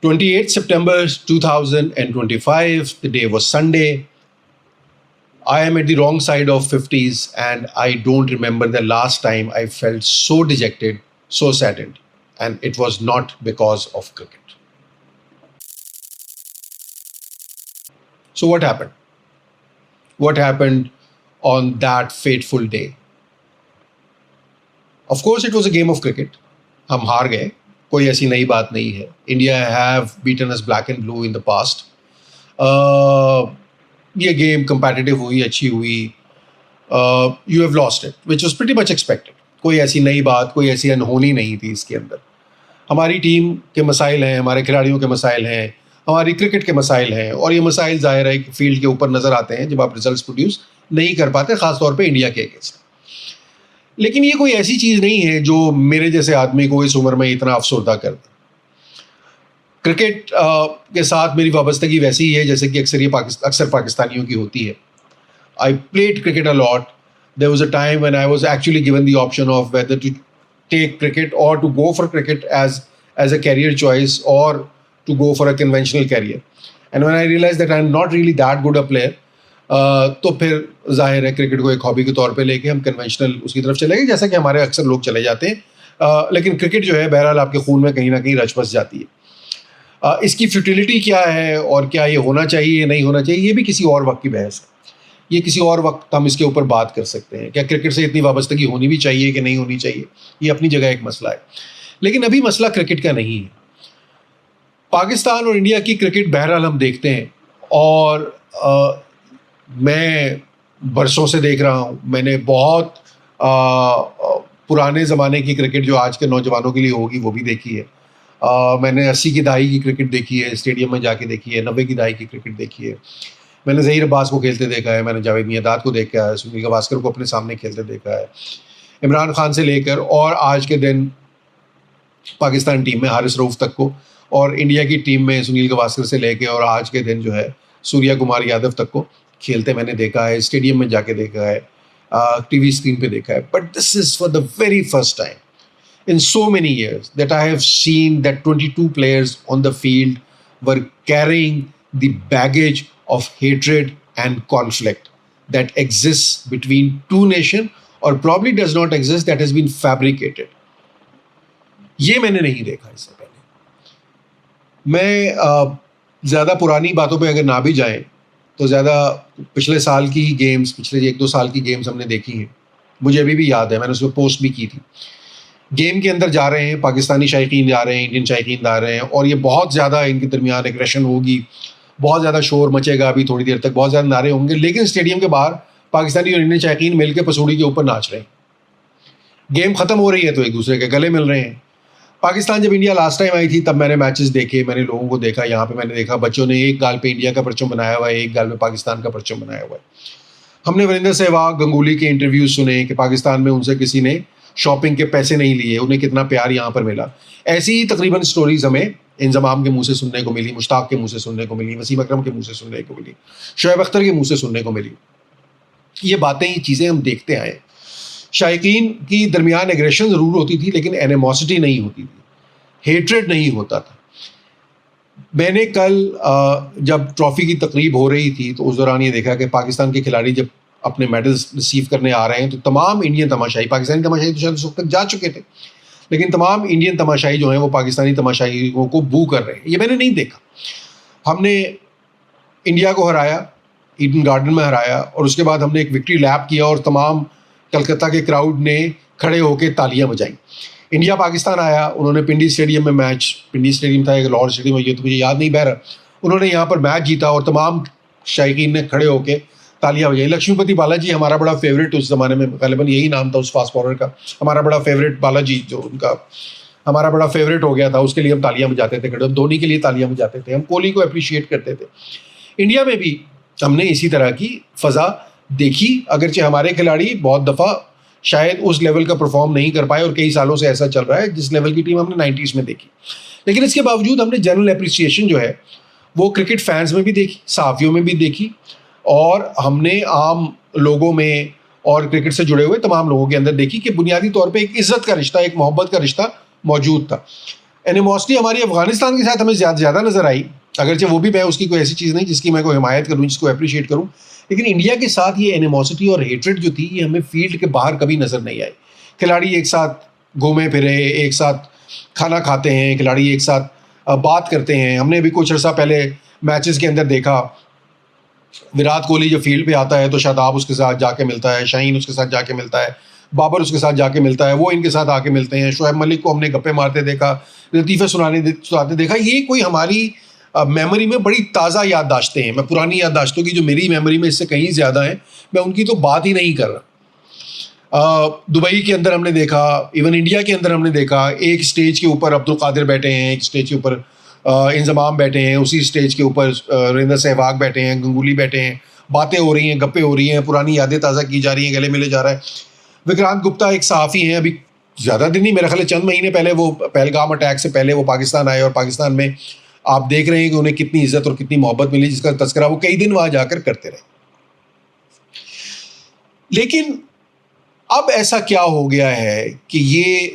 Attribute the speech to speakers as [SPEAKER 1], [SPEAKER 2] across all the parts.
[SPEAKER 1] 28th September 2025, the day was Sunday. I am at the wrong side of 50s and I don't remember the last time I felt so dejected, so saddened. And it was not because of cricket. So what happened? What happened on that fateful day? Of course, it was a game of cricket. ہم ہار گئے, کوئی ایسی نئی بات نہیں ہے. India have beaten us black and blue in the past. یہ گیم کمپیٹیٹیو ہوئی, اچھی ہوئی. You have lost it which was pretty much expected. کوئی ایسی نئی بات, کوئی ایسی انہونی نہیں تھی اس کے اندر. ہماری ٹیم کے مسائل ہیں, ہمارے کھلاڑیوں کے مسائل ہیں, ہماری کرکٹ کے مسائل ہیں, اور یہ مسائل ظاہر ہے کہ فیلڈ کے اوپر نظر آتے ہیں جب آپ ریزلٹس پروڈیوس نہیں کر پاتے, خاص طور پہ انڈیا کے اگینسٹ. لیکن یہ کوئی ایسی چیز نہیں ہے جو میرے جیسے آدمی کو اس عمر میں اتنا افسردہ کر دے. کرکٹ کے ساتھ میری وابستگی ویسی ہی ہے جیسے کہ اکثر پاکستانیوں کی ہوتی ہے. I played cricket a lot. There was a time when I was actually given the option of whether to take cricket or to go for cricket as a career choice or to go for a conventional career. And when I realized that I'm not really that good a player, تو پھر ظاہر ہے cricket کو ایک hobby کے طور پہ لے کے ہم کنونشنل اس کی طرف چلے گئے, جیسا کہ ہمارے اکثر لوگ چلے جاتے ہیں. لیکن کرکٹ جو ہے بہرحال آپ کے خون میں کہیں نہ کہیں رچ بس جاتی ہے. اس کی فیوٹیلٹی کیا ہے اور کیا یہ ہونا چاہیے نہیں ہونا چاہیے, یہ بھی کسی اور وقت کی بحث ہے. یہ کسی اور وقت ہم اس کے اوپر بات کر سکتے ہیں. کیا کرکٹ سے اتنی وابستگی ہونی بھی چاہیے کہ نہیں ہونی چاہیے, یہ اپنی جگہ ایک مسئلہ ہے. لیکن ابھی مسئلہ کرکٹ کا نہیں ہے. پاکستان اور انڈیا کی کرکٹ بہرحال ہم دیکھتے ہیں, اور میں برسوں سے دیکھ رہا ہوں. میں نے بہت پرانے زمانے کی کرکٹ جو آج کے نوجوانوں کے لیے ہوگی وہ بھی دیکھی ہے. میں نے 80 کی دہائی کی کرکٹ دیکھی ہے, اسٹیڈیم میں جا کے دیکھی ہے. 90 کی دہائی کی کرکٹ دیکھی ہے. میں نے ظہیر عباس کو کھیلتے دیکھا ہے, میں نے جاوید میاں کو دیکھا ہے, سنیل گواسکر کو اپنے سامنے کھیلتے دیکھا ہے, عمران خان سے لے کر اور آج کے دن پاکستان ٹیم میں حارث رؤف تک کو, اور انڈیا کی ٹیم میں سنیل گواسکر سے لے کے اور آج کے دن جو ہے سوریا کمار یادو تک کو کھیلتے میں نے دیکھا ہے. اسٹیڈیم میں جا کے دیکھا ہے, ٹی وی اسکرین پہ دیکھا ہے. But this is for the very first time in so many years that I have seen that 22 players on the field were carrying the baggage of hatred and conflict that exists between two nations, or probably does not exist, that has been fabricated. یہ میں نے نہیں دیکھا اس سے پہلے. میں زیادہ پرانی باتوں پہ اگر نہ بھی جائیں تو زیادہ پچھلے سال کی گیمز, پچھلے 1-2 سال کی گیمز ہم نے دیکھی ہیں. مجھے ابھی بھی یاد ہے, میں نے اس پہ پوسٹ بھی کی تھی. گیم کے اندر جا رہے ہیں, پاکستانی شائقین جا رہے ہیں, انڈین شائقین جا رہے ہیں, اور یہ بہت زیادہ ان کے درمیان ایگریشن ہوگی, بہت زیادہ شور مچے گا ابھی تھوڑی دیر تک, بہت زیادہ نعرے ہوں گے. لیکن اسٹیڈیم کے باہر پاکستانی اور انڈین شائقین مل کے پسوڑی کے اوپر ناچ رہے ہیں. گیم ختم ہو رہی ہے تو ایک دوسرے کے گلے مل رہے ہیں. پاکستان جب انڈیا لاسٹ ٹائم آئی تھی تب میں نے میچز دیکھے, میں نے لوگوں کو دیکھا. یہاں پہ میں نے دیکھا بچوں نے ایک گال پہ انڈیا کا پرچم بنایا ہوا ہے, ایک گال پہ پاکستان کا پرچم بنایا ہوا ہے. ہم نے وریندر سہواگ, گنگولی کے انٹرویوز سنے کہ پاکستان میں ان سے کسی نے شاپنگ کے پیسے نہیں لیے, انہیں کتنا پیار یہاں پر ملا. ایسی ہی تقریباً سٹوریز ہمیں انضمام کے منہ سے سننے کو ملی, مشتاق کے منہ سے سننے کو ملی, وسیم اکرم کے منہ سے سننے کو ملی, شعیب اختر کے منہ سے سننے کو ملی. یہ باتیں, یہ چیزیں ہم دیکھتے آئے. شائقین کی درمیان ایگریشن ضرور ہوتی تھی لیکن اینیموسٹی نہیں ہوتی تھی, ہیٹریڈ نہیں ہوتا تھا. میں نے کل جب ٹرافی کی تقریب ہو رہی تھی تو اس دوران یہ دیکھا کہ پاکستان کے کھلاڑی جب اپنے میڈلز ریسیو کرنے آ رہے ہیں تو تمام انڈین تماشائی, پاکستانی تماشائی تو شاید اس وقت تک جا چکے تھے, لیکن تمام انڈین تماشائی جو ہیں وہ پاکستانی تماشائیوں کو بو کر رہے ہیں. یہ میں نے نہیں دیکھا. ہم نے انڈیا کو ہرایا, ایڈن گارڈن میں ہرایا, اور اس کے بعد ہم نے ایک وکٹری لیپ کیا اور تمام کلکتہ کے کراؤڈ نے کھڑے ہو کے تالیاں بجائیں. انڈیا پاکستان آیا, انہوں نے پنڈی اسٹیڈیم میں میچ, پنڈی اسٹیڈیم تھا ایک لاہور اسٹیڈیم, یہ تو مجھے یاد نہیں بہرحال, انہوں نے یہاں پر میچ جیتا اور تمام شائقین نے کھڑے ہو کے تالیاں بجائی. لکشمی پتی بالاجی ہمارا بڑا فیوریٹ, اس زمانے میں غالباً یہی نام تھا اس فاسٹ بالر کا, ہمارا بڑا فیوریٹ بالاجی, جو ان کا ہمارا بڑا فیوریٹ ہو گیا تھا, اس کے لیے ہم تالیاں بجاتے تھے کھڑے. ہم دھونی کے لیے تالیاں بجاتے تھے, ہم کوہلی کو اپریشیٹ کرتے تھے. انڈیا میں بھی ہم نے اسی طرح کی فضا دیکھی, اگرچہ ہمارے کھلاڑی بہت دفعہ شاید اس لیول کا پرفارم نہیں کر پائے, اور کئی سالوں سے ایسا چل رہا ہے جس لیول کی ٹیم ہم نے 90s میں دیکھی. لیکن اس کے باوجود ہم نے جنرل اپریسیشن جو ہے وہ کرکٹ فینس میں بھی دیکھی, صحافیوں میں بھی دیکھی, اور ہم نے عام لوگوں میں اور کرکٹ سے جڑے ہوئے تمام لوگوں کے اندر دیکھی کہ بنیادی طور پہ ایک عزت کا رشتہ, ایک محبت کا رشتہ موجود تھا. اینیموسٹی ہماری افغانستان کے ساتھ ہمیں زیادہ نظر آئی، اگرچہ وہ بھی میں اس کی کوئی ایسی چیز نہیں جس کی میں کوئی حمایت کروں، جس کو اپریشیٹ کروں، لیکن انڈیا کے ساتھ یہ اینیموسٹی اور ہیٹریڈ جو تھی یہ ہمیں فیلڈ کے باہر کبھی نظر نہیں آئی. کھلاڑی ایک ساتھ گھومے پھرے، ایک ساتھ کھانا کھاتے ہیں، کھلاڑی ایک ساتھ بات کرتے ہیں. ہم نے بھی کچھ عرصہ پہلے میچز کے اندر دیکھا وراٹ کوہلی جب فیلڈ پہ آتا ہے تو شاداب اس کے ساتھ جا کے ملتا ہے، شاہین اس کے ساتھ جا کے ملتا ہے، بابر اس کے ساتھ جا کے ملتا ہے، وہ ان کے ساتھ آ کے ملتے ہیں. شعیب ملک کو ہم نے گپے مارتے دیکھا، لطیفے سناتے دیکھا. یہ کوئی ہماری میموری میں بڑی تازہ یادداشتیں ہیں. میں پرانی یادداشتوں کی جو میری میموری میں اس سے کہیں زیادہ ہیں، میں ان کی تو بات ہی نہیں کر رہا. دبئی کے اندر ہم نے دیکھا، ایون انڈیا کے اندر ہم نے دیکھا، ایک سٹیج کے اوپر عبد القادر بیٹھے ہیں، ایک سٹیج کے اوپر انضمام بیٹھے ہیں، اسی سٹیج کے اوپر وریندر سہواگ بیٹھے ہیں، گنگولی بیٹھے ہیں، باتیں ہو رہی ہیں، گپے ہو رہی ہیں، پرانی یادیں تازہ کی جا رہی ہیں، گلے ملے جا رہا ہے. وکرانت گپتا ایک صحافی ہیں، ابھی زیادہ دن نہیں، میرے خیال چند مہینے پہلے، وہ پہلگام اٹیک سے پہلے وہ پاکستان آئے، اور پاکستان میں آپ دیکھ رہے ہیں کہ انہیں کتنی عزت اور کتنی محبت ملی، جس کا تذکرہ وہ کئی دن وہاں جا کر کرتے رہے. لیکن اب ایسا کیا ہو گیا ہے کہ یہ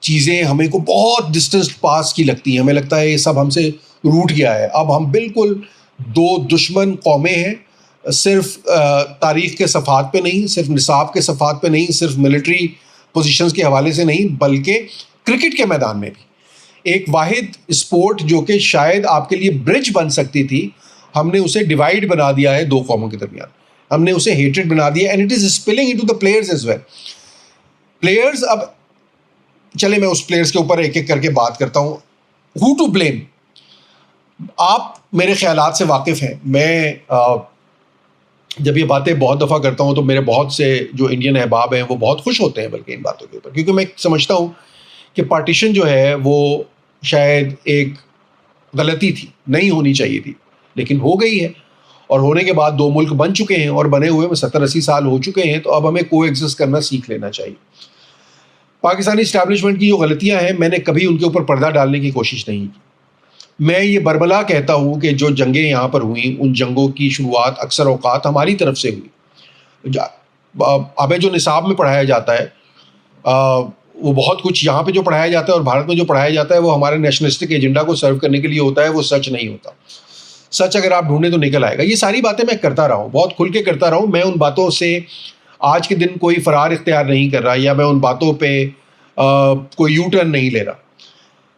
[SPEAKER 1] چیزیں ہمیں کو بہت ڈسٹنس پاس کی لگتی ہیں. ہمیں لگتا ہے یہ سب ہم سے روٹ گیا ہے. اب ہم بالکل دو دشمن قومیں ہیں، صرف تاریخ کے صفحات پہ نہیں، صرف نصاب کے صفحات پہ نہیں، صرف ملٹری پوزیشنز کے حوالے سے نہیں، بلکہ کرکٹ کے میدان میں بھی. ایک واحد اسپورٹ جو کہ شاید آپ کے لیے برج بن سکتی تھی، ہم نے اسے ڈیوائڈ بنا دیا ہے دو قوموں کے درمیان. ہم نے اسے ہیٹریڈ بنا دیا، and it is spilling into the players as well. Players, اب چلے میں اس پلیئرز کے اوپر ایک ایک کر کے بات کرتا ہوں. ہو ٹو بلیم؟ آپ میرے خیالات سے واقف ہیں. میں جب یہ باتیں بہت دفعہ کرتا ہوں تو میرے بہت سے جو انڈین احباب ہیں وہ بہت خوش ہوتے ہیں بلکہ ان باتوں کے اوپر، کیونکہ میں سمجھتا ہوں کہ پارٹیشن جو ہے وہ شاید ایک غلطی تھی، نہیں ہونی چاہیے تھی، لیکن ہو گئی ہے. اور ہونے کے بعد دو ملک بن چکے ہیں، اور بنے ہوئے میں 70-80 سال ہو چکے ہیں، تو اب ہمیں کو ایگزسٹ کرنا سیکھ لینا چاہیے. پاکستانی اسٹیبلشمنٹ کی جو غلطیاں ہیں، میں نے کبھی ان کے اوپر پردہ ڈالنے کی کوشش نہیں کی. میں یہ بربلا کہتا ہوں کہ جو جنگیں یہاں پر ہوئیں، ان جنگوں کی شروعات اکثر اوقات ہماری طرف سے ہوئی. اب جو نصاب میں پڑھایا جاتا ہے وہ بہت کچھ یہاں پہ جو پڑھایا جاتا ہے اور بھارت میں جو پڑھایا جاتا ہے وہ ہمارے نیشنلسٹک ایجنڈا کو سرو کرنے کے لیے ہوتا ہے. وہ سچ نہیں ہوتا. سچ اگر آپ ڈھونڈیں تو نکل آئے گا. یہ ساری باتیں میں کرتا رہا ہوں، بہت کھل کے کرتا رہا ہوں. میں ان باتوں سے آج کے دن کوئی فرار اختیار نہیں کر رہا، یا میں ان باتوں پہ کوئی یو ٹرن نہیں لے رہا.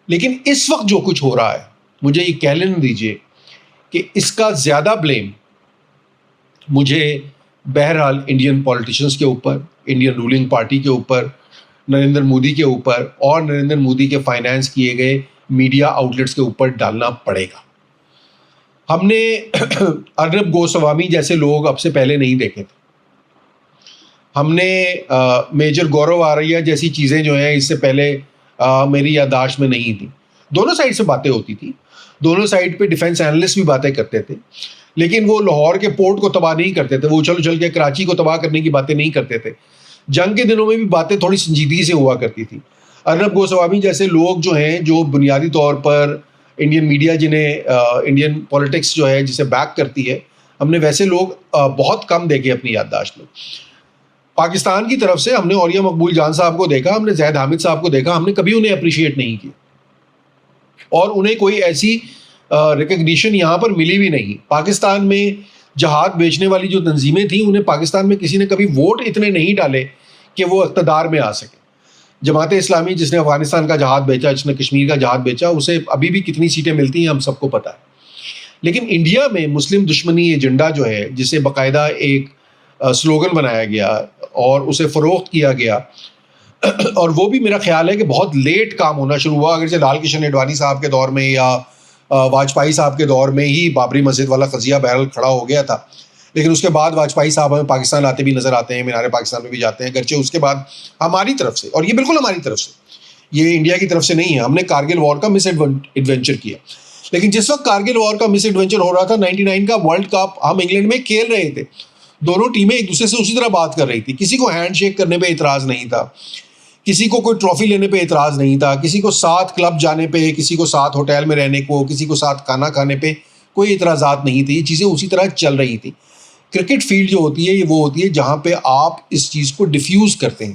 [SPEAKER 1] لیکن اس وقت جو کچھ ہو رہا ہے، مجھے یہ کہہ لینے دیجیے کہ اس کا زیادہ بلیم مجھے بہرحال انڈین پولیٹیشنز کے اوپر، انڈین رولنگ پارٹی کے اوپر، نریندر مودی کے اوپر، اور نریندر مودی کے فائنانس کیے گئے میڈیا آؤٹلیٹس کے اوپر ڈالنا پڑے گا. ہم نے ارنب گوسوامی جیسے لوگ اب سے پہلے نہیں دیکھے تھے. ہم نے میجر گورو آریہ جیسی چیزیں جو ہیں اس سے پہلے میری یادداشت میں نہیں تھیں. دونوں سائڈ سے باتیں ہوتی تھیں، دونوں سائڈ پہ ڈیفینس اینالسٹ بھی باتیں کرتے تھے، لیکن وہ لاہور کے پورٹ کو تباہ نہیں کرتے تھے، وہ اچھل کے کراچی کو تباہ کرنے کی باتیں نہیں کرتے تھے. جنگ کے دنوں میں بھی باتیں تھوڑی سنجیدگی سے ہوا کرتی تھی. ارنب گوسوامی جیسے لوگ جو ہیں، جو بنیادی طور پر انڈین میڈیا جنہیں انڈین پولیٹکس جو ہے جسے بیک کرتی ہے، ہم نے ویسے لوگ بہت کم دیکھے اپنی یادداشت میں. پاکستان کی طرف سے ہم نے اولیاء مقبول جان صاحب کو دیکھا، ہم نے زید حامد صاحب کو دیکھا، ہم نے کبھی انہیں اپریشیٹ نہیں کیا، اور انہیں کوئی ایسی ریکگنیشن یہاں پر ملی بھی نہیں. پاکستان میں جہاد بیچنے والی جو تنظیمیں تھیں، انہیں پاکستان میں کسی نے کبھی ووٹ اتنے نہیں ڈالے کہ وہ اقتدار میں آ سکے. جماعت اسلامی جس نے افغانستان کا جہاد بیچا، جس نے کشمیر کا جہاد بیچا، اسے ابھی بھی کتنی سیٹیں ملتی ہیں ہم سب کو پتہ ہے. لیکن انڈیا میں مسلم دشمنی ایجنڈا جو ہے، جسے باقاعدہ ایک سلوگن بنایا گیا اور اسے فروخت کیا گیا، اور وہ بھی میرا خیال ہے کہ بہت لیٹ کام ہونا شروع ہوا. اگرچہ لال کرشن اڈوانی صاحب کے دور میں یا واجپئی صاحب کے دور میں ہی بابری مسجد والا قضیہ بہرحال کھڑا ہو گیا تھا، لیکن اس کے بعد واجپئی صاحب ہمیں پاکستان آتے بھی نظر آتے ہیں، مینار پاکستان میں بھی جاتے ہیں. اگرچہ اس کے بعد ہماری طرف سے، اور یہ بالکل ہماری طرف سے، یہ انڈیا کی طرف سے نہیں ہے، ہم نے کارگل وار کا مس ایڈونچر کیا. لیکن جس وقت کارگل وار کا مس ایڈونچر ہو رہا تھا، 99 کا ورلڈ کپ ہم انگلینڈ میں کھیل رہے تھے، دونوں ٹیمیں ایک دوسرے سے اسی طرح بات کر رہی تھی. کسی کو ہینڈ شیک کرنے پہ اعتراض نہیں تھا، کسی کو کوئی ٹرافی لینے پہ اعتراض نہیں تھا، کسی کو ساتھ کلب جانے پہ، کسی کو ساتھ ہوٹل میں رہنے کو، کسی کو ساتھ کھانا کھانے پہ کوئی اعتراضات نہیں تھے. یہ چیزیں اسی طرح چل رہی تھیں. کرکٹ فیلڈ جو ہوتی ہے، یہ وہ ہوتی ہے جہاں پہ آپ اس چیز کو ڈیفیوز کرتے ہیں.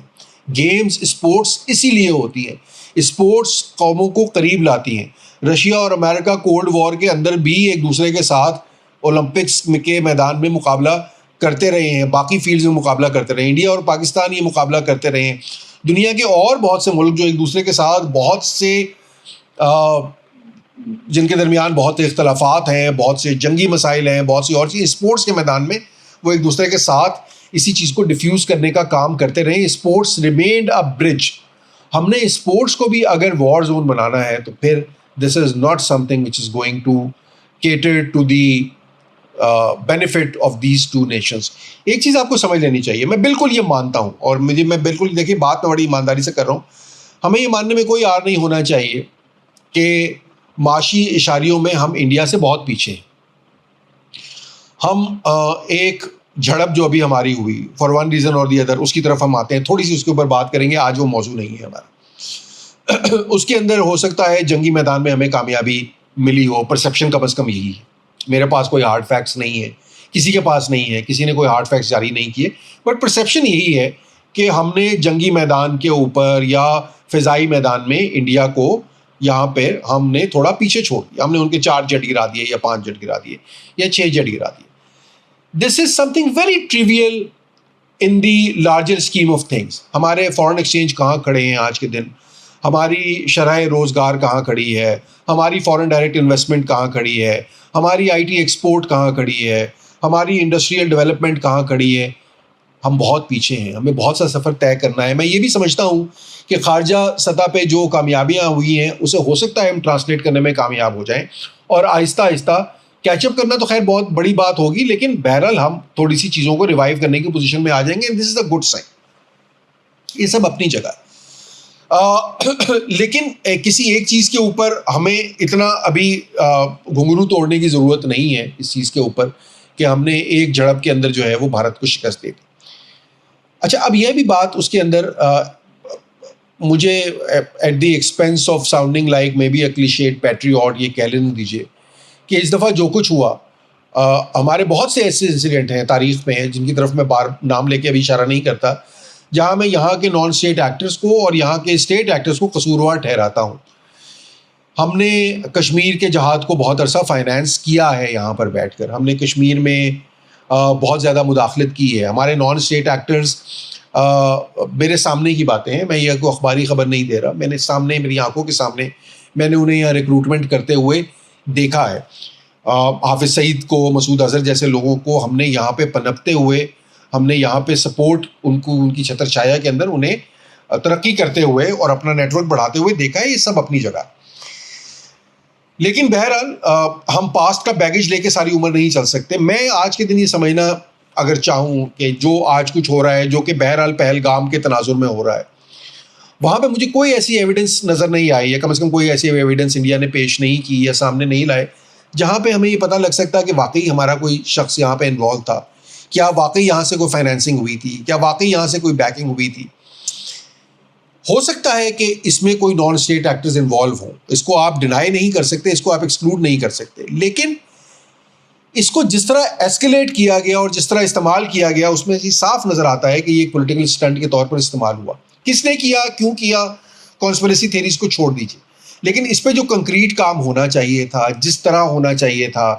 [SPEAKER 1] گیمز، اسپورٹس اسی لیے ہوتی ہیں اسپورٹس قوموں کو قریب لاتی ہیں. رشیا اور امریکہ کولڈ وار کے اندر بھی ایک دوسرے کے ساتھ اولمپکس کے میدان میں مقابلہ کرتے رہے ہیں, باقی فیلڈز میں مقابلہ کرتے رہے ہیں. انڈیا اور پاکستان یہ مقابلہ کرتے رہے ہیں. دنیا کے اور بہت سے ملک جو ایک دوسرے کے ساتھ بہت سے جن کے درمیان بہت سے اختلافات ہیں, بہت سے جنگی مسائل ہیں, بہت سی اور چیزیں, اسپورٹس کے میدان میں وہ ایک دوسرے کے ساتھ اسی چیز کو ڈیفیوز کرنے کا کام کرتے رہے. اسپورٹس ریمینڈ اے برج. ہم نے اسپورٹس کو بھی اگر وار زون بنانا ہے تو پھر this is not something which is going to cater to the benefit of these two nations. ایک چیز آپ کو سمجھ لینی چاہیے, میں بالکل یہ مانتا ہوں, اور میں بالکل, دیکھیے بات میں بڑی ایمانداری سے کر رہا ہوں, ہمیں یہ ماننے میں کوئی آر نہیں ہونا چاہیے کہ معاشی اشاریوں میں ہم انڈیا سے بہت پیچھے ہیں. ہم ایک جھڑپ جو ابھی ہماری ہوئی فار ون ریزن اور دی ادر, اس کی طرف ہم آتے ہیں, تھوڑی سی اس کے اوپر بات کریں گے, آج وہ موضوع نہیں ہے ہمارا. اس کے اندر ہو سکتا ہے جنگی میدان میں ہمیں کامیابی ملی ہو, پرسیپشن کم از کم یہی ہے. میرے پاس کوئی ہارڈ فیکٹس نہیں ہے, کسی کے پاس نہیں ہے, کسی نے کوئی ہارڈ فیکٹس جاری نہیں کیے, بٹ پرسیپشن یہی ہے کہ ہم نے جنگی میدان کے اوپر یا فضائی میدان میں انڈیا کو یہاں پہ ہم نے تھوڑا پیچھے چھوڑ دیا. ہم نے ان کے 4 جٹ گرا دیے یا 5 جٹ گرا دیے یا 6 جٹ گرا دیے. This is something very trivial in the larger scheme of things. ہمارے فارن ایکسچینج کہاں کھڑے ہیں آج کے دن, ہماری شرح روزگار کہاں کھڑی ہے, ہماری فارن ڈائریکٹ انویسٹمنٹ کہاں کھڑی ہے, ہماری آئی ٹی ایکسپورٹ کہاں کھڑی ہے, ہماری انڈسٹریل ڈیولپمنٹ کہاں کھڑی ہے. ہم بہت پیچھے ہیں, ہمیں بہت سا سفر طے کرنا ہے. میں یہ بھی سمجھتا ہوں کہ خارجہ سطح پہ جو کامیابیاں ہوئی ہیں اسے ہو سکتا ہے ہم ٹرانسلیٹ کرنے میں کامیاب ہو جائیں, اور آہستہ آہستہ کیچ اپ کرنا تو خیر بہت بڑی بات ہوگی, لیکن بہرحال ہم تھوڑی سی چیزوں کو ریوائیو کرنے کی پوزیشن میں آ جائیں گے. دس از اے گڈ سائن. یہ سب اپنی جگہ. لیکن کسی ایک چیز کے اوپر ہمیں اتنا ابھی گھنگرو توڑنے کی ضرورت نہیں ہے اس چیز کے اوپر کہ ہم نے ایک جھڑپ کے اندر جو ہے وہ بھارت کو شکست دے دی. اچھا, اب یہ بھی بات اس کے اندر مجھے at the expense of sounding like maybe a clichéd patriot یہ کہہ لینے دیجیے کہ اس دفعہ جو کچھ ہوا, ہمارے بہت سے ایسے انسیڈنٹ ہیں تاریخ میں جن کی طرف میں بار نام لے کے ابھی اشارہ نہیں کرتا, جہاں میں یہاں کے نان اسٹیٹ ایکٹرز کو اور یہاں کے اسٹیٹ ایکٹرز کو قصوروار ٹھہراتا ہوں. ہم نے کشمیر کے جہاد کو بہت عرصہ فائنینس کیا ہے یہاں پر بیٹھ کر, ہم نے کشمیر میں بہت زیادہ مداخلت کی ہے. ہمارے نان اسٹیٹ ایکٹرز, میرے سامنے کی باتیں ہیں, میں یہ کوئی اخباری خبر نہیں دے رہا, میں نے سامنے, میری آنکھوں کے سامنے میں نے انہیں یہاں ریکروٹمنٹ کرتے ہوئے دیکھا ہے. حافظ سعید کو, مسعود اظہر جیسے لوگوں کو ہم نے یہاں پہ پنپتے ہوئے, ہم نے یہاں پہ سپورٹ ان کو ان کی چھتر چھایا کے اندر انہیں ترقی کرتے ہوئے اور اپنا نیٹ ورک بڑھاتے ہوئے دیکھا ہے. یہ سب اپنی جگہ. لیکن بہرحال ہم پاسٹ کا بیگیج لے کے ساری عمر نہیں چل سکتے. میں آج کے دن یہ سمجھنا اگر چاہوں کہ جو آج کچھ ہو رہا ہے, جو کہ بہرحال پہلگام کے تناظر میں ہو رہا ہے, وہاں پہ مجھے کوئی ایسی ایویڈنس نظر نہیں آئی ہے, کم از کم کوئی ایسی ایویڈنس انڈیا نے پیش نہیں کی یا سامنے نہیں لائے جہاں پہ ہمیں یہ پتہ لگ سکتا کہ واقعی ہمارا کوئی شخص یہاں پہ انوالو تھا, کیا واقعی یہاں سے کوئی فائنینسنگ ہوئی تھی, کیا واقعی یہاں سے کوئی بیکنگ ہوئی تھی. ہو سکتا ہے کہ اس میں کوئی نان اسٹیٹ ایکٹرز انوالو ہوں, اس کو آپ ڈینائی نہیں کر سکتے, اس کو آپ ایکسکلوڈ نہیں کر سکتے, لیکن اس کو جس طرح ایسکیلیٹ کیا گیا اور جس طرح استعمال کیا گیا اس میں صاف نظر آتا ہے کہ یہ ایک پولیٹیکل اسٹنٹ کے طور پر استعمال ہوا. کس نے کیا, کیوں کیا, کانسپریسی تھیریز کو چھوڑ دیجیے, لیکن اس پہ جو کنکریٹ کام ہونا چاہیے تھا, جس طرح ہونا چاہیے تھا,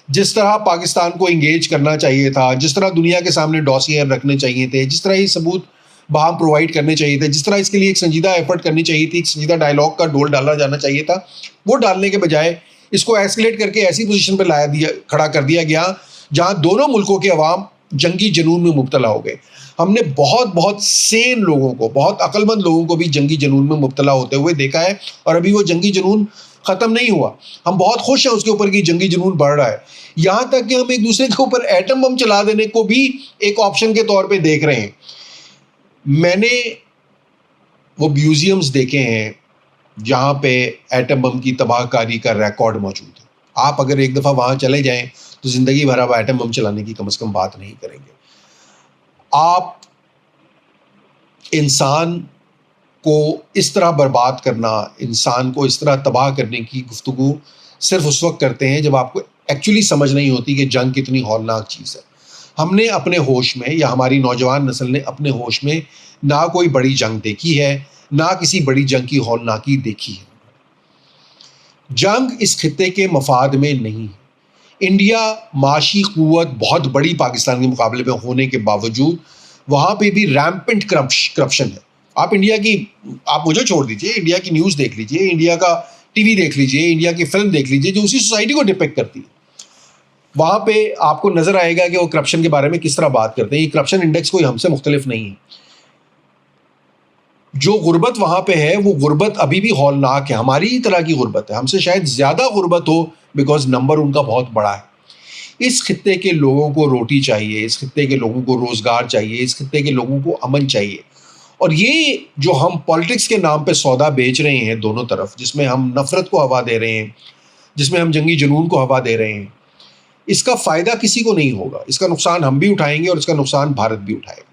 [SPEAKER 1] جس طرح پاکستان کو انگیج کرنا چاہیے تھا, جس طرح دنیا کے سامنے ڈوسیئر رکھنے چاہیے تھے, جس طرح یہ ثبوت باہم پرووائڈ کرنے چاہیے تھے, جس طرح اس کے لیے ایک سنجیدہ ایفرٹ کرنی چاہیے تھی, ایک سنجیدہ ڈائلاگ کا ڈول ڈالا جانا چاہیے تھا, وہ ڈالنے کے بجائے اس کو ایسکلیٹ کر کے ایسی پوزیشن پہ کھڑا کر دیا گیا جہاں دونوں ملکوں کے عوام جنگی جنون میں مبتلا ہو گئے. ہم نے بہت سین لوگوں کو, بہت عقل مند لوگوں کو بھی جنگی جنون میں مبتلا ہوتے ہوئے دیکھا ہے, اور ابھی وہ جنگی جنون ختم نہیں ہوا. ہم بہت خوش ہیں اس کے اوپر کہ جنگی جنون بڑھ رہا ہے, یہاں تک کہ ہم ایک دوسرے کے اوپر ایٹم بم چلا دینے کو بھی ایک آپشن کے طور پہ دیکھ رہے ہیں. میں نے وہ میوزیمز دیکھے ہیں جہاں پہ ایٹم بم کی تباہ کاری کا ریکارڈ موجود ہے. آپ اگر ایک دفعہ وہاں چلے جائیں تو زندگی بھر آپ ایٹم بم چلانے کی کم از کم بات نہیں کریں گے. آپ انسان کو اس طرح برباد کرنا, انسان کو اس طرح تباہ کرنے کی گفتگو صرف اس وقت کرتے ہیں جب آپ کو ایکچولی سمجھ نہیں ہوتی کہ جنگ کتنی ہولناک چیز ہے. ہم نے اپنے ہوش میں, یا ہماری نوجوان نسل نے اپنے ہوش میں نہ کوئی بڑی جنگ دیکھی ہے, نہ کسی بڑی جنگ کی ہولناکی دیکھی ہے. جنگ اس خطے کے مفاد میں نہیں ہے. انڈیا معاشی قوت بہت بڑی پاکستان کے مقابلے میں ہونے کے باوجود وہاں پہ بھی ریمپنٹ کرپشن ہے. آپ مجھے چھوڑ دیجئے، انڈیا کی نیوز دیکھ لیجئے، انڈیا کا ٹی وی دیکھ لیجئے، انڈیا کی فلم دیکھ لیجئے جو اسی سوسائٹی کو ڈپکٹ کرتی ہے. وہاں پہ آپ کو نظر آئے گا کہ وہ کرپشن کے بارے میں کس طرح بات کرتے ہیں. یہ کرپشن انڈیکس کوئی ہم سے مختلف نہیں ہے. جو غربت وہاں پہ ہے وہ غربت ابھی بھی ہولناک ہے، ہماری ہی طرح کی غربت ہے، ہم سے شاید زیادہ غربت ہو بیکاز نمبر ان کا بہت بڑا ہے. اس خطے کے لوگوں کو روٹی چاہیے، اس خطے کے لوگوں کو روزگار چاہیے، اس خطے کے لوگوں کو امن چاہیے. اور یہ جو ہم پالیٹکس کے نام پہ سودا بیچ رہے ہیں دونوں طرف، جس میں ہم نفرت کو ہوا دے رہے ہیں، جس میں ہم جنگی جنون کو ہوا دے رہے ہیں، اس کا فائدہ کسی کو نہیں ہوگا. اس کا نقصان ہم بھی اٹھائیں گے اور اس کا نقصان بھارت بھی اٹھائے گا.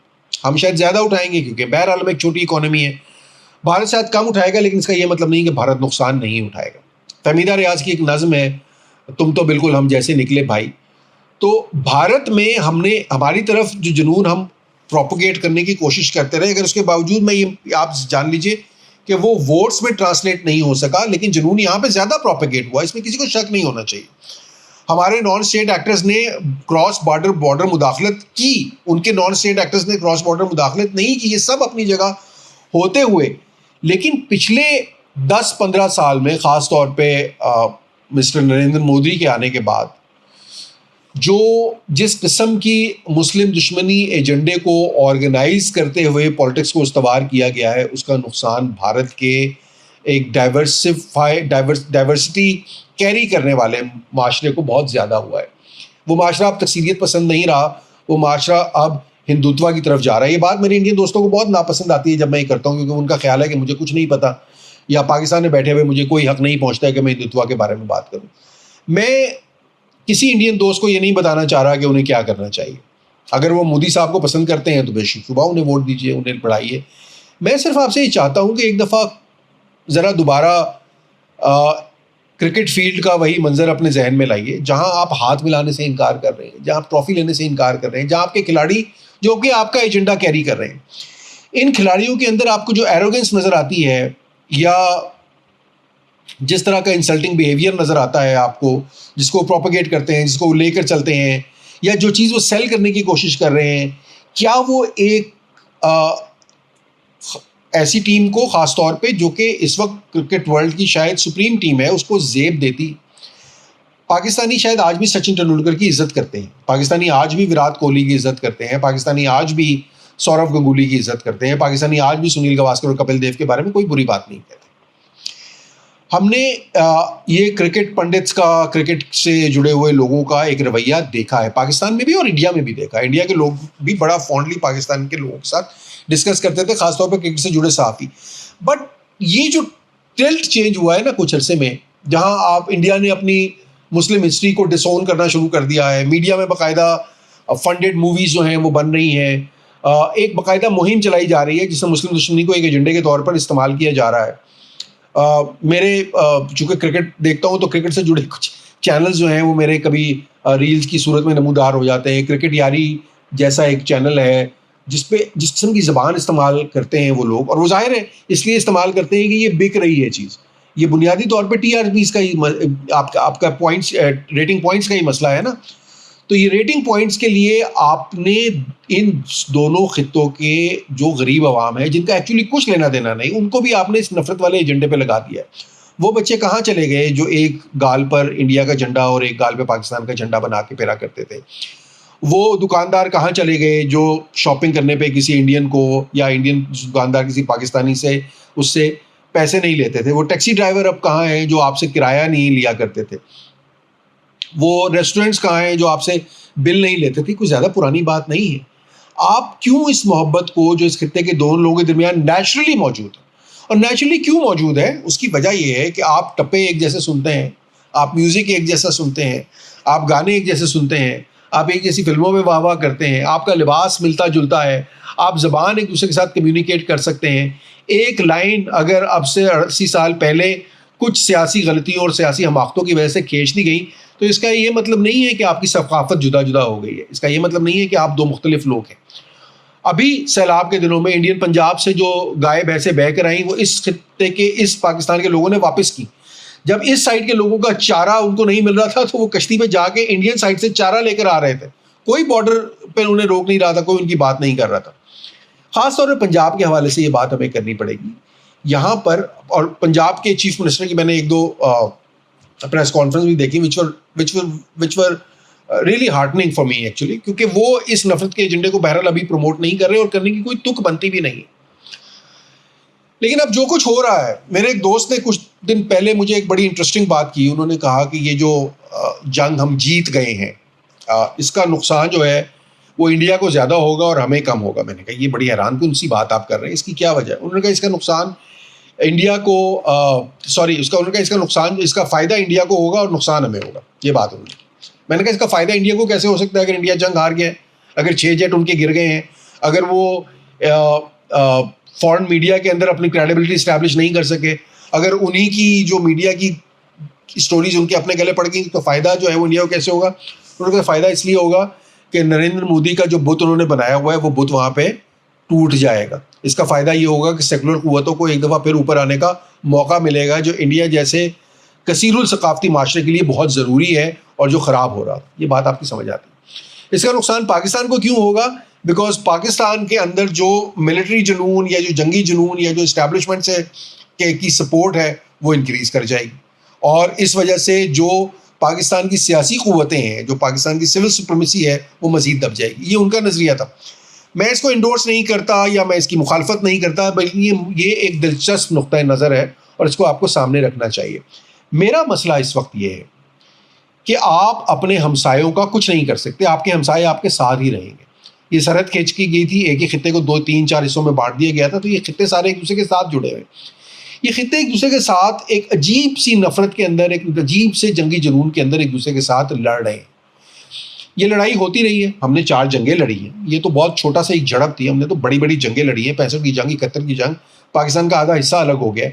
[SPEAKER 1] ہم شاید زیادہ اٹھائیں گے کیونکہ بہرحال ہم ایک چھوٹی اکانومی ہے. بھارت شاید کم اٹھائے گا، لیکن اس کا یہ مطلب نہیں کہ بھارت نقصان نہیں اٹھائے گا. فہمیدہ ریاض کی ایک نظم ہے، تم تو بالکل ہم جیسے نکلے بھائی. تو بھارت میں ہم نے ہماری طرف جو جنون ہم پروپوگیٹ کرنے کی کوشش کرتے رہے، اگر اس کے باوجود میں یہ آپ جان لیجئے کہ وہ ووٹس میں ٹرانسلیٹ نہیں ہو سکا، لیکن جنون یہاں پہ زیادہ پروپیگیٹ ہوا. اس میں کسی کو شک نہیں ہونا چاہیے. ہمارے نان اسٹیٹ ایکٹرز نے کراس بارڈر مداخلت کی، ان کے نان اسٹیٹ ایکٹرز نے کراس بارڈر مداخلت نہیں کی. یہ سب اپنی جگہ ہوتے ہوئے، لیکن پچھلے 10-15 سال میں خاص طور پہ مسٹر نریندر مودی کے آنے کے بعد جو جس قسم کی مسلم دشمنی ایجنڈے کو آرگنائز کرتے ہوئے پالیٹکس کو استوار کیا گیا ہے، اس کا نقصان بھارت کے ایک ڈائیورسٹی کیری کرنے والے معاشرے کو بہت زیادہ ہوا ہے. وہ معاشرہ اب تکثیریت پسند نہیں رہا، وہ معاشرہ اب ہندوتوا کی طرف جا رہا ہے. یہ بات میرے انڈین دوستوں کو بہت ناپسند آتی ہے جب میں یہ کرتا ہوں، کیونکہ ان کا خیال ہے کہ مجھے کچھ نہیں پتا یا پاکستان میں بیٹھے ہوئے مجھے کوئی حق نہیں پہنچتا ہے کہ میں ہندوتوا کے بارے میں بات کروں. میں کسی انڈین دوست کو یہ نہیں بتانا چاہ رہا کہ انہیں کیا کرنا چاہیے. اگر وہ مودی صاحب کو پسند کرتے ہیں تو بے شبہ انہیں ووٹ دیجیے، انہیں پڑھائیے. میں صرف آپ سے یہ چاہتا ہوں کہ ایک دفعہ ذرا دوبارہ کرکٹ فیلڈ کا وہی منظر اپنے ذہن میں لائیے جہاں آپ ہاتھ ملانے سے انکار کر رہے ہیں، جہاں آپ ٹرافی لینے سے انکار کر رہے ہیں، جہاں آپ کے کھلاڑی جو کہ آپ کا ایجنڈا کیری کر رہے ہیں، ان کھلاڑیوں کے اندر آپ کو جو ایروگنس نظر آتی ہے یا جس طرح کا انسلٹنگ بیہیویئر نظر آتا ہے آپ کو، جس کو پروپیگیٹ کرتے ہیں، جس کو لے کر چلتے ہیں، یا جو چیز وہ سیل کرنے کی کوشش کر رہے ہیں، کیا وہ ایک ایسی ٹیم کو خاص طور پہ جو کہ اس وقت کرکٹ ورلڈ کی شاید سپریم ٹیم ہے اس کو زیب دیتی؟ پاکستانی شاید آج بھی سچن ٹنڈولکر کی عزت کرتے ہیں، پاکستانی آج بھی وراٹ کوہلی کی عزت کرتے ہیں، پاکستانی آج بھی سورو گنگولی کی عزت کرتے ہیں، پاکستانی آج بھی سنیل گواسکر اور کپل دیو کے بارے میں کوئی بری بات نہیں کہتے. ہم نے یہ کرکٹ پنڈتس کا، کرکٹ سے جڑے ہوئے لوگوں کا ایک رویہ دیکھا ہے پاکستان میں بھی اور انڈیا میں بھی دیکھا ہے. انڈیا کے لوگ بھی بڑا فونڈلی پاکستان کے لوگوں کے ساتھ ڈسکس کرتے تھے، خاص طور پہ کرکٹ سے جڑے صحافی. بٹ یہ جو ٹلٹ چینج ہوا ہے نا کچھ عرصے میں، جہاں آپ انڈیا نے اپنی مسلم ہسٹری کو ڈس اون کرنا شروع کر دیا ہے، میڈیا میں باقاعدہ فنڈڈ موویز جو ہیں وہ بن رہی ہیں، ایک باقاعدہ مہم چلائی جا رہی ہے جس میں مسلم دشمنی کو ایک ایجنڈے کے طور پر استعمال کیا جا رہا ہے. میرے چونکہ کرکٹ دیکھتا ہوں تو کرکٹ سے جڑے کچھ چینلز جو ہیں وہ میرے کبھی ریلز کی صورت میں نمودار ہو جاتے ہیں. کرکٹ یاری جیسا ایک چینل ہے جس پہ جس قسم کی زبان استعمال کرتے ہیں وہ لوگ، اور وہ ظاہر ہے اس لیے استعمال کرتے ہیں کہ یہ بک رہی ہے چیز. یہ بنیادی طور پہ ٹی آر پیز کا ہی آپ کا پوائنٹس، ریٹنگ پوائنٹس کا ہی مسئلہ ہے نا. تو یہ ریٹنگ پوائنٹس کے لیے آپ نے ان دونوں خطوں کے جو غریب عوام ہیں جن کا ایکچولی کچھ لینا دینا نہیں، ان کو بھی آپ نے اس نفرت والے ایجنڈے پہ لگا دیا ہے. وہ بچے کہاں چلے گئے جو ایک گال پر انڈیا کا جھنڈا اور ایک گال پہ پاکستان کا جھنڈا بنا کے پھیرا کرتے تھے؟ وہ دکاندار کہاں چلے گئے جو شاپنگ کرنے پہ کسی انڈین کو یا انڈین دکاندار کسی پاکستانی سے اس سے پیسے نہیں لیتے تھے؟ وہ ٹیکسی ڈرائیور اب کہاں ہیں جو آپ سے کرایہ نہیں لیا کرتے تھے؟ وہ ریسٹورینٹس کہاں ہیں جو آپ سے بل نہیں لیتے تھے؟ کوئی زیادہ پرانی بات نہیں ہے. آپ کیوں اس محبت کو جو اس خطے کے دونوں لوگوں کے درمیان نیچرلی موجود ہے، اور نیچرلی کیوں موجود ہے اس کی وجہ یہ ہے کہ آپ ٹپے ایک جیسے سنتے ہیں، آپ میوزک ایک جیسا سنتے ہیں، آپ گانے ایک جیسے سنتے ہیں، آپ ایک جیسی فلموں میں واہ واہ کرتے ہیں، آپ کا لباس ملتا جلتا ہے، آپ زبان ایک دوسرے کے ساتھ کمیونیکیٹ کر سکتے ہیں. ایک لائن اگر اب سے 80 سال پہلے کچھ سیاسی غلطیوں اور سیاسی حماقتوں کی وجہ سے کھینچ دی گئی تو اس کا یہ مطلب نہیں ہے کہ آپ کی ثقافت جدا جدا ہو گئی ہے، اس کا یہ مطلب نہیں ہے کہ آپ دو مختلف لوگ ہیں. ابھی سیلاب کے دنوں میں انڈین پنجاب سے جو گائے بھینسیں بہہ کر آئیں وہ اس خطے کے اس پاکستان کے لوگوں نے واپس کی. جب اس سائڈ کے لوگوں کا چارہ ان کو نہیں مل رہا تھا تو وہ کشتی پہ جا کے انڈین سائڈ سے چارہ لے کر آ رہے تھے. کوئی بارڈر پہ انہیں روک نہیں رہا تھا, کوئی ان کی بات نہیں کر رہا تھا. خاص طور پہ پنجاب کے حوالے سے یہ بات ہمیں کرنی پڑے گی یہاں پر. اور پنجاب کے چیف منسٹر کی میں نے ایک دو پریس کانفرنس بھی دیکھی which were really heartening for me actually, کیونکہ وہ اس نفرت کے ایجنڈے کو بہرحال ابھی پروموٹ نہیں کر رہے اور کرنے کی کوئی تک بنتی بھی نہیں. لیکن اب جو کچھ ہو رہا ہے, میرے ایک دوست نے کچھ دن پہلے مجھے ایک بڑی انٹرسٹنگ بات کی. انہوں نے کہا کہ یہ جو جنگ ہم جیت گئے ہیں اس کا نقصان جو ہے وہ انڈیا کو زیادہ ہوگا اور ہمیں کم ہوگا. میں نے کہا یہ بڑی حیران کن سی بات آپ کر رہے ہیں, اس کی کیا وجہ ہے؟ انہوں نے کہا اس کا نقصان انڈیا کو انہوں نے کہا اس کا نقصان, اس کا فائدہ انڈیا کو ہوگا اور نقصان ہمیں ہوگا. یہ بات انہوں نے. میں نے کہا اس کا فائدہ انڈیا کو کیسے ہو سکتا ہے اگر انڈیا جنگ ہار گیا ہے, اگر 6 جیٹ ان کے گر گئے ہیں, اگر وہ فورن میڈیا کے اندر اپنی کریڈیبلٹی اسٹیبلش نہیں کر سکے, اگر انہی کی جو میڈیا کی اسٹوریز ان کے اپنے گلے پڑ گئی, تو فائدہ جو ہے وہ انڈیا کو کیسے ہوگا؟ انہوں نے کہا فائدہ اس لیے ہوگا کہ نریندر مودی کا جو بت انہوں نے بنایا ہوا ہے وہ بت وہاں پہ ٹوٹ جائے گا. اس کا فائدہ یہ ہوگا کہ سیکولر قوتوں کو ایک دفعہ پھر اوپر آنے کا موقع ملے گا, جو انڈیا جیسے کثیر الثقافتی معاشرے کے لیے بہت ضروری ہے اور جو خراب ہو رہا. یہ بات آپ کی سمجھ آتی ہے. اس کا نقصان پاکستان کو کیوں ہوگا؟ بیکاز پاکستان کے اندر جو ملٹری جنون یا جو جنگی جنون یا جو اسٹیبلشمنٹ سے کی سپورٹ ہے وہ انکریز کر جائے گی, اور اس وجہ سے جو پاکستان کی سیاسی قوتیں ہیں, جو پاکستان کی سول سپریمیسی ہے, وہ مزید دب جائے گی. یہ ان کا نظریہ تھا. میں اس کو انڈورس نہیں کرتا یا میں اس کی مخالفت نہیں کرتا, بلکہ یہ ایک دلچسپ نقطۂ نظر ہے اور اس کو آپ کو سامنے رکھنا چاہیے. میرا مسئلہ اس وقت یہ ہے کہ آپ اپنے ہمسایوں کا کچھ نہیں کر سکتے. آپ کے ہمسائے آپ کے ساتھ ہی رہیں گے. یہ سرحد کھینچ کی گئی تھی, ایک ہی خطے کو 2 3 4 حصوں میں بانٹ دیا گیا تھا, تو یہ خطے سارے ایک دوسرے کے ساتھ جڑے ہوئے. یہ خطے ایک دوسرے کے ساتھ ایک عجیب سی نفرت کے اندر, ایک عجیب سے جنگی جنون کے اندر ایک دوسرے کے ساتھ لڑ رہے ہیں. یہ لڑائی ہوتی رہی ہے, ہم نے 4 جنگیں لڑی ہیں. یہ تو بہت چھوٹا سا ایک جھڑپ تھی, ہم نے تو بڑی بڑی جنگیں لڑی ہیں. 65 کی جنگ, 71 کی جنگ, پاکستان کا آدھا حصہ الگ ہو گیا.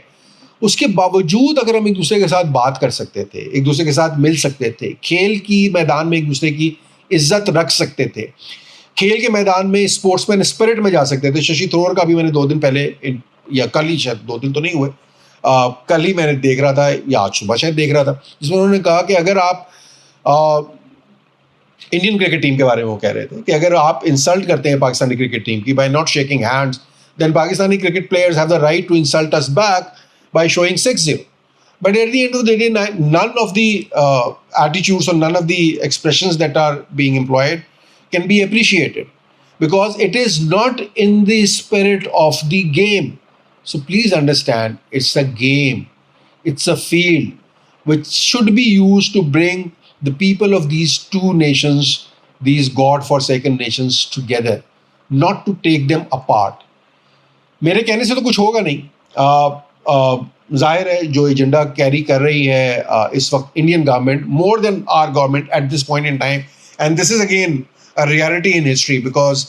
[SPEAKER 1] اس کے باوجود اگر ہم ایک دوسرے کے ساتھ بات کر سکتے تھے, ایک دوسرے کے ساتھ مل سکتے تھے, کھیل کی میدان میں ایک دوسرے کی عزت رکھ سکتے تھے, کھیل کے میدان میں اسپورٹس مین اسپرٹ میں جا سکتے تھے. ششی تھرور کا بھی میں نے 2 دن پہلے, یا کل ہی, شاید 2 دن تو نہیں ہوئے, کل ہی میں نے دیکھ رہا تھا یا آج صبح شاید دیکھ رہا تھا, جس میں انہوں نے کہا کہ اگر آپ انڈین کرکٹ ٹیم کے بارے میں وہ کہہ رہے تھے کہ اگر آپ انسلٹ کرتے ہیں پاکستانی کرکٹ ٹیم کی by not shaking hands, then Pakistani cricket players have the right to insult us back by showing 6-0. But at the end of the day, none of the attitudes or none of the expressions that are being employed can be appreciated because it is not in the spirit of the game. So please understand, it's a game. It's a field which should be used to bring the people of these 2 nations, these God-forsaken nations together, not to take them apart. میرے کہنے سے تو کچھ ہوگا نہیں. ظاہر ہے جو ایجنڈا کیری کر رہی ہے اس وقت Indian government, more than our government at this point in time, and this is again a reality in history because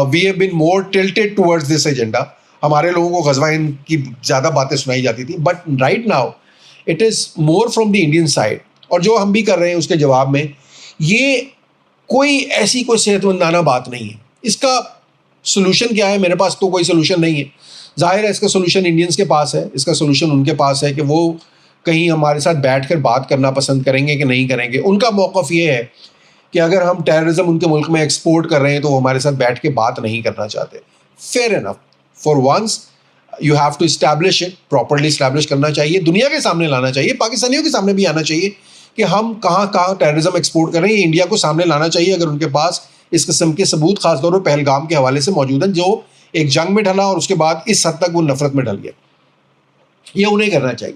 [SPEAKER 1] we have been more tilted towards this agenda. ہمارے لوگوں کو غزوائن کی زیادہ باتیں سنائی جاتی تھی, but right now it is more from the Indian side. اور جو ہم بھی کر رہے ہیں اس کے جواب میں, یہ کوئی صحت مندانہ بات نہیں ہے. اس کا سولوشن کیا ہے؟ میرے پاس تو کوئی سولوشن نہیں ہے. ظاہر ہے اس کا سولوشن انڈینس کے پاس ہے, اس کا سولوشن ان کے پاس ہے کہ وہ کہیں ہمارے ساتھ بیٹھ کر بات کرنا پسند کریں گے کہ نہیں کریں گے. ان کا موقف یہ ہے کہ اگر ہم ٹیررزم ان کے ملک میں ایکسپورٹ کر رہے ہیں تو وہ ہمارے ساتھ بیٹھ کے بات نہیں کرنا چاہتے. Fair enough, for once you have to establish it, properly establish کرنا چاہیے, دنیا کے سامنے لانا چاہیے, پاکستانیوں کے سامنے بھی آنا چاہیے کہ ہم کہاں ٹیررزم ایکسپورٹ کر رہے ہیں. یہ انڈیا کو سامنے لانا چاہیے اگر ان کے پاس اس قسم کے ثبوت خاص طور پر پہلگام کے حوالے سے موجود ہیں, جو ایک جنگ میں ڈھلا اور اس کے بعد اس حد تک وہ نفرت میں ڈل گیا. یہ انہیں کرنا چاہیے.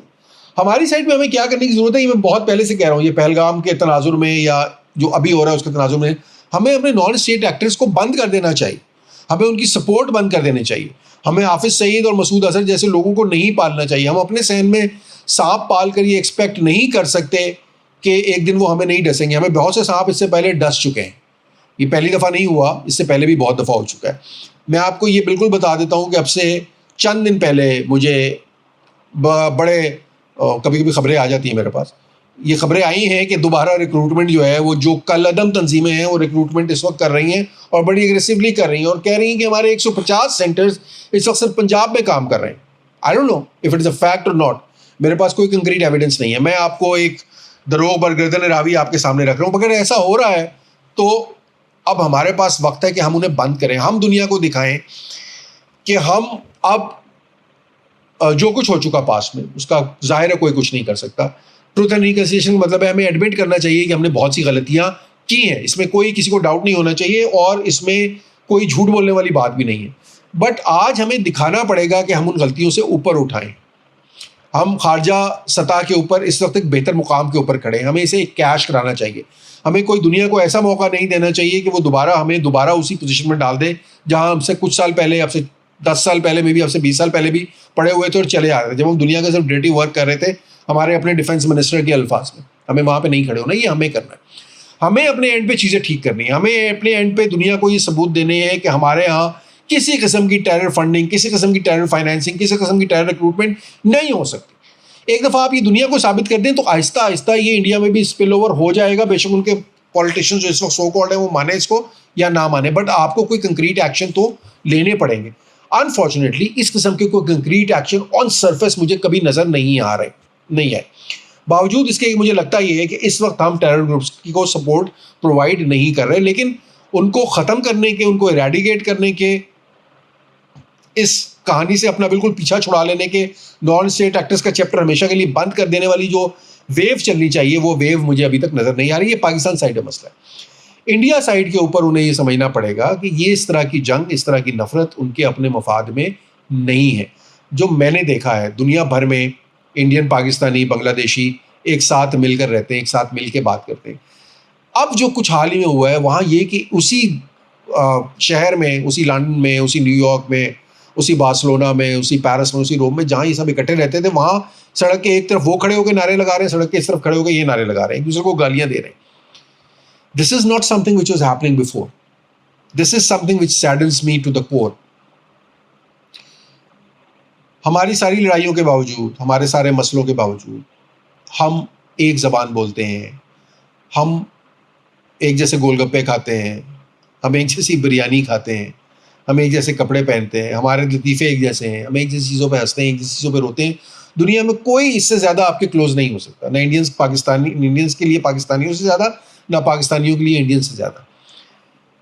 [SPEAKER 1] ہماری سائڈ میں ہمیں کیا کرنے کی ضرورت ہے؟ یہ میں بہت پہلے سے کہہ رہا ہوں, یہ پہلگام کے تناظر میں یا جو ابھی ہو رہا ہے اس کے تناظر میں ہمیں اپنے نان اسٹیٹ ایکٹرز کو بند کر دینا چاہیے, ہمیں ان کی سپورٹ بند کر دینے چاہیے. ہمیں حافظ سعید اور مسعود اظہر جیسے لوگوں کو نہیں پالنا چاہیے. ہم اپنے صحن میں سانپ پال کر یہ ایکسپیکٹ نہیں کر سکتے کہ ایک دن وہ ہمیں نہیں ڈسیں گے. ہمیں بہت سے سانپ اس سے پہلے ڈس چکے ہیں. یہ پہلی دفعہ نہیں ہوا, اس سے پہلے بھی بہت دفعہ ہو چکا ہے. میں آپ کو یہ بالکل بتا دیتا ہوں کہ اب سے چند دن پہلے مجھے بڑے کبھی کبھی خبریں آ جاتی ہیں میرے پاس یہ خبریں آئی ہیں کہ دوبارہ ریکروٹمنٹ جو ہے وہ جو کل عدم تنظیمیں ہیں وہ ریکروٹمنٹ اس وقت کر رہی ہیں اور بڑی اگریسولی کر رہی ہیں اور کہہ رہی ہیں کہ ہمارے 150 سینٹرز اس وقت صرف پنجاب میں کام کر رہے ہیں. I don't know if it is a fact اور ناٹ. میرے پاس کوئی کنکریٹ ایویڈنس نہیں ہے. میں آپ کو ایک دروغ بر گردن راوی آپ کے سامنے رکھ رہا ہوں. اگر ایسا ہو رہا ہے تو اب ہمارے پاس وقت ہے کہ ہم انہیں بند کریں. ہم دنیا کو دکھائیں کہ ہم اب جو کچھ ہو چکا پاس میں اس کا ظاہر ہے کوئی کچھ نہیں کر سکتا. ٹروتھ اینڈ ریکنسیلیشن کا مطلب ہے ہمیں ایڈمٹ کرنا چاہیے کہ ہم نے بہت سی غلطیاں کی ہیں. اس میں کوئی کسی کو ڈاؤٹ نہیں ہونا چاہیے اور اس میں کوئی جھوٹ بولنے والی بات بھی نہیں ہے. بٹ آج ہمیں دکھانا پڑے گا کہ ہم ان غلطیوں سے اوپر اٹھائیں. ہم خارجہ سطح کے اوپر اس وقت ایک بہتر مقام کے اوپر کھڑے ہیں. ہمیں اسے کیش کرانا چاہیے. ہمیں کوئی دنیا کو ایسا موقع نہیں دینا چاہیے کہ وہ ہمیں دوبارہ اسی پوزیشن میں ڈال دے جہاں ہم سے کچھ سال پہلے، اب سے 10 سال پہلے میں بھی، اب سے 20 سال پہلے بھی پڑے ہوئے تھے اور چلے آ رہے تھے. جب ہم دنیا کا صرف ڈیٹی ورک کر رہے تھے ہمارے اپنے ڈیفینس منسٹر کے الفاظ میں، ہمیں وہاں پہ نہیں کھڑے ہونا. یہ ہمیں کرنا ہے. ہمیں اپنے اینڈ پہ چیزیں ٹھیک کرنی ہیں. ہمیں اپنے اینڈ پہ دنیا کو یہ ثبوت دینے ہیں کہ ہمارے ہاں کسی قسم کی ٹیرر فنڈنگ، کسی قسم کی ٹیرر فائنینسنگ، کسی قسم کی ٹیرر ریکروٹمنٹ نہیں ہو سکتی. ایک دفعہ آپ یہ دنیا کو ثابت کر دیں تو آہستہ آہستہ یہ انڈیا میں بھی اسپل اوور ہو جائے گا. بے شک ان کے پولیٹیشین جو اس وقت سو کالڈ ہیں وہ مانیں اس کو یا نہ مانیں، بٹ آپ کو کوئی کنکریٹ ایکشن تو لینے پڑیں گے. انفارچونیٹلی اس قسم کے کوئی کنکریٹ ایکشن آن سرفیس مجھے کبھی نظر نہیں آ رہے، نہیں ہے. باوجود اس کے مجھے لگتا یہ ہے کہ اس وقت ہم ٹیرر گروپس کو سپورٹ پرووائڈ نہیں کر رہے، لیکن ان کو ختم کرنے کے، ان کو ایریڈیکیٹ کرنے کے، اس کہانی سے اپنا بالکل پیچھا چھڑا لینے کے، نان اسٹیٹ ایکٹرز کا چیپٹر ہمیشہ کے لیے بند کر دینے والی جو ویو چلنی چاہیے وہ ویو مجھے ابھی تک نظر نہیں آ رہی. یہ پاکستان سائڈ کا مسئلہ ہے. انڈیا سائڈ کے اوپر انہیں یہ سمجھنا پڑے گا کہ یہ اس طرح کی جنگ، اس طرح کی نفرت ان کے اپنے مفاد میں نہیں ہے. جو میں نے دیکھا ہے دنیا بھر میں انڈین، پاکستانی، بنگلہ دیشی ایک ساتھ مل کر رہتے ہیں، ایک ساتھ مل کے بات کرتے ہیں. اب جو کچھ حال ہی میں ہوا ہے وہاں یہ کہ اسی شہر میں، اسی لندن میں، اسی نیو یارک میں، اسی بارسلونا میں، اسی پیرس میں، اسی روم میں، جہاں یہ سب اکٹھے رہتے تھے، وہاں سڑک کے ایک طرف وہ کھڑے ہو کے نعرے لگا رہے ہیں، سڑک کے اس طرف کھڑے ہو کے یہ نعرے لگا رہے ہیں، ایک دوسرے کو گالیاں دے رہے ہیں. This is not something which was happening before. This is something which saddens me to the core. ہماری ساری لڑائیوں کے باوجود، ہمارے سارے مسئلوں کے باوجود ہم ایک زبان بولتے ہیں، ہم ایک جیسے گول گپے کھاتے ہیں، ہم ایک جیسی بریانی کھاتے ہیں، ہم ایک جیسے کپڑے پہنتے ہیں، ہمارے لطیفے ایک جیسے ہیں، ہم ایک جیسی چیزوں پہ ہنستے ہیں، ایک جیسی چیزوں پہ روتے ہیں. دنیا میں کوئی اس سے زیادہ آپ کے کلوز نہیں ہو سکتا. نہ انڈینس کے لیے پاکستانیوں سے زیادہ، نہ پاکستانیوں کے لیے انڈین سے زیادہ.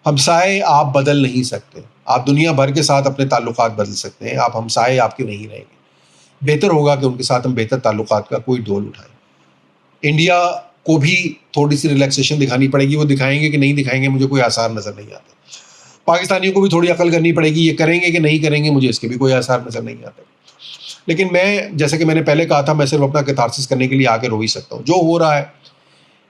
[SPEAKER 1] ہمسائے آپ بدل نہیں سکتے. آپ دنیا بھر کے ساتھ اپنے تعلقات بدل سکتے ہیں، آپ ہمسائے آپ کے نہیں رہیں گے. بہتر ہوگا کہ ان کے ساتھ ہم بہتر تعلقات کا کوئی ڈول اٹھائیں. انڈیا کو بھی تھوڑی سی ریلیکسیشن دکھانی پڑے گی. وہ دکھائیں گے کہ نہیں دکھائیں گے مجھے کوئی آثار نظر نہیں آتے. پاکستانیوں کو بھی تھوڑی عقل کرنی پڑے گی. یہ کریں گے کہ نہیں کریں گے مجھے اس کے بھی کوئی آثار نظر نہیں آتے. لیکن میں، جیسے کہ میں نے پہلے کہا تھا، میں صرف اپنا کیتھارسس کرنے کے لیے آ کے رو ہی سکتا ہوں. جو ہو رہا ہے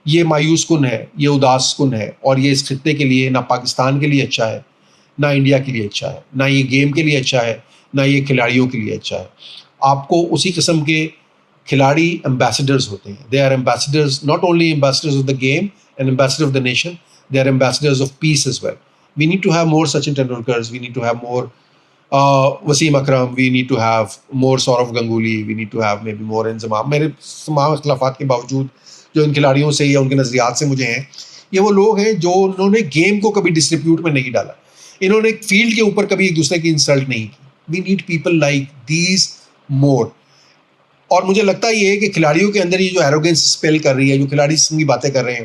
[SPEAKER 1] یہ مایوس کن ہے، یہ اداس کن ہے، اور یہ اس خطے کے لیے، نہ پاکستان کے لیے اچھا ہے، نہ انڈیا کے لیے اچھا ہے، نہ یہ گیم کے لیے اچھا ہے، نہ یہ کھلاڑیوں کے لیے اچھا ہے. آپ کو اسی قسم کے کھلاڑی ایمبیسڈرز ہوتے ہیں. They are ambassadors, not only ambassadors of the game and ambassador of the nation, they are ambassadors of peace as well. We need to have more Sachin Tendulkars, we need to have more Wasim Akram, we need to have more Sourav Ganguly, we need to have maybe more Inzamam. میرے تمام اختلافات کے باوجود جو ان کھلاڑیوں سے یا ان کے نظریات سے مجھے ہیں، یہ وہ لوگ ہیں جو انہوں نے گیم کو کبھی ڈسٹریبیوٹ میں نہیں ڈالا. انہوں نے فیلڈ کے اوپر کبھی ایک دوسرے کی انسلٹ نہیں کی. We need people like these more. اور مجھے لگتا یہ ہے کہ کھلاڑیوں کے اندر یہ جو ایروگینس اسپیل کر رہی ہے، جو کھلاڑی اس کی باتیں کر رہے ہیں،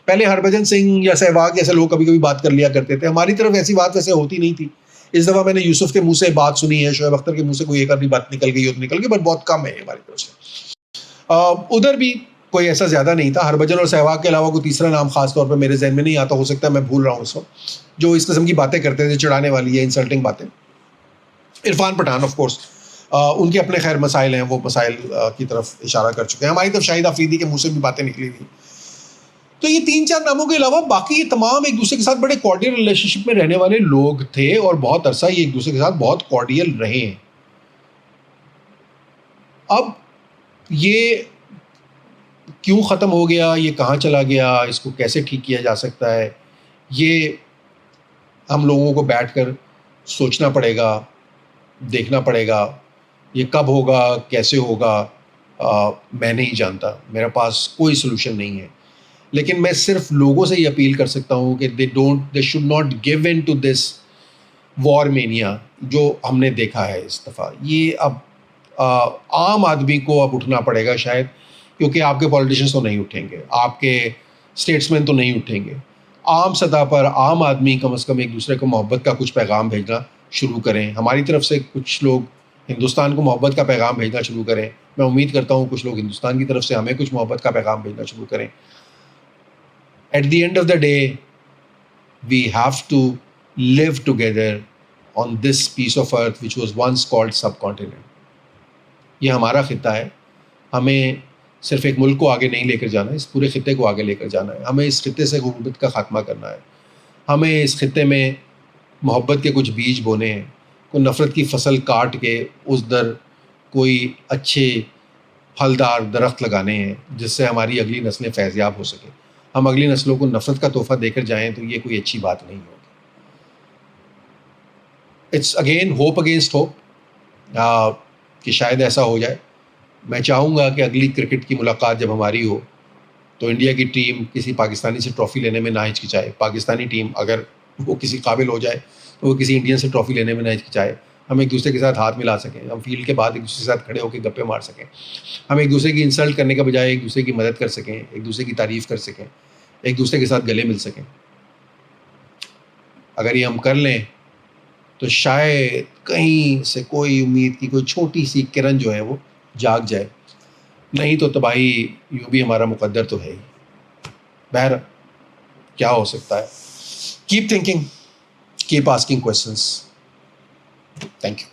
[SPEAKER 1] پہلے ہربھجن سنگھ یا سہواگ جیسے لوگ کبھی کبھی بات کر لیا کرتے تھے، ہماری طرف ایسی بات ویسے ہوتی نہیں تھی. اس دفعہ میں نے یوسف کے منہ سے بات سنی ہے، شعیب اختر کے منہ سے کوئی ایک آدھی بات نکل گئی ہو تو نکل گئی، بٹ بہت کم ہے ہماری طرف سے. ادھر بھی کوئی ایسا زیادہ نہیں تھا. ہربھجن اور سہواگ کے علاوہ کوئی تیسرا نام خاص طور پہ میرے ذہن میں نہیں آتا، ہو سکتا ہے میں بھول رہا ہوں اس وقت، جو اس قسم کی باتیں کرتے تھے، چڑھانے والی ہے، انسلٹنگ باتیں. عرفان پٹھان آف کورس، ان کے اپنے خیر مسائل ہیں، وہ مسائل کی طرف اشارہ کر چکے ہیں. ہماری طرف شاہد آفریدی کے منہ سے بھی باتیں نکلی تھیں. تو یہ 3-4 ناموں کے علاوہ باقی یہ تمام ایک دوسرے کے ساتھ بڑے کارڈیل ریلیشن شپ میں رہنے والے لوگ تھے، اور بہت عرصہ یہ ایک دوسرے کے ساتھ بہت کارڈیل رہے ہیں. اب یہ کیوں ختم ہو گیا، یہ کہاں چلا گیا، اس کو کیسے ٹھیک کیا جا سکتا ہے، یہ ہم لوگوں کو بیٹھ کر سوچنا پڑے گا، دیکھنا پڑے گا. یہ کب ہوگا، کیسے ہوگا، میں نہیں جانتا, میرے پاس کوئی سلوشن نہیں ہے. لیکن میں صرف لوگوں سے یہ اپیل کر سکتا ہوں کہ they should not give in to this war mania جو ہم نے دیکھا ہے اس دفعہ. یہ اب عام آدمی کو اب اٹھنا پڑے گا شاید, کیونکہ آپ کے پولیٹیشینس تو نہیں اٹھیں گے, آپ کے اسٹیٹسمین تو نہیں اٹھیں گے. عام سطح پر عام آدمی کم از کم ایک دوسرے کو محبت کا کچھ پیغام بھیجنا شروع کریں. ہماری طرف سے کچھ لوگ ہندوستان کو محبت کا پیغام بھیجنا شروع کریں. میں امید کرتا ہوں کچھ لوگ ہندوستان کی طرف سے ہمیں کچھ محبت کا پیغام بھیجنا شروع کریں. At the end of the day, we have to live together on this piece of earth which was once called subcontinent. یہ ہمارا خطہ ہے, ہمیں صرف ایک ملک کو آگے نہیں لے کر جانا ہے, اس پورے خطے کو آگے لے کر جانا ہے. ہمیں اس خطے سے غربت کا خاتمہ کرنا ہے. ہمیں اس خطے میں محبت کے کچھ بیج بونے ہیں, کوئی نفرت کی فصل کاٹ کے اس در کوئی اچھے پھلدار درخت لگانے ہیں جس سے ہماری اگلی نسلیں فیضیاب ہو سکیں. ہم اگلی نسلوں کو نفرت کا تحفہ دے کر جائیں تو یہ کوئی اچھی بات نہیں ہوگی. It's again hope against hope کہ شاید ایسا ہو جائے. میں چاہوں گا کہ اگلی کرکٹ کی ملاقات جب ہماری ہو تو انڈیا کی ٹیم کسی پاکستانی سے ٹرافی لینے میں نہ ہچکچائے. پاکستانی ٹیم اگر وہ کسی قابل ہو جائے تو وہ کسی انڈین سے ٹرافی لینے میں نہ ہچکچائے. ہم ایک دوسرے کے ساتھ ہاتھ ملا سکیں, ہم فیلڈ کے بعد ایک دوسرے کے ساتھ کھڑے ہو کے گپے مار سکیں, ہم ایک دوسرے کی انسلٹ کرنے کے بجائے ایک دوسرے کی مدد کر سکیں, ایک دوسرے کی تعریف کر سکیں, ایک دوسرے کے ساتھ گلے مل سکیں. اگر یہ ہم کر لیں تو شاید کہیں سے کوئی امید کی کوئی چھوٹی سی کرن جو ہے وہ جاگ جائے. نہیں تو تباہی یوں بھی ہمارا مقدر تو ہے ہی. بہر کیا ہو سکتا ہے. Keep thinking, keep asking questions. Thank you.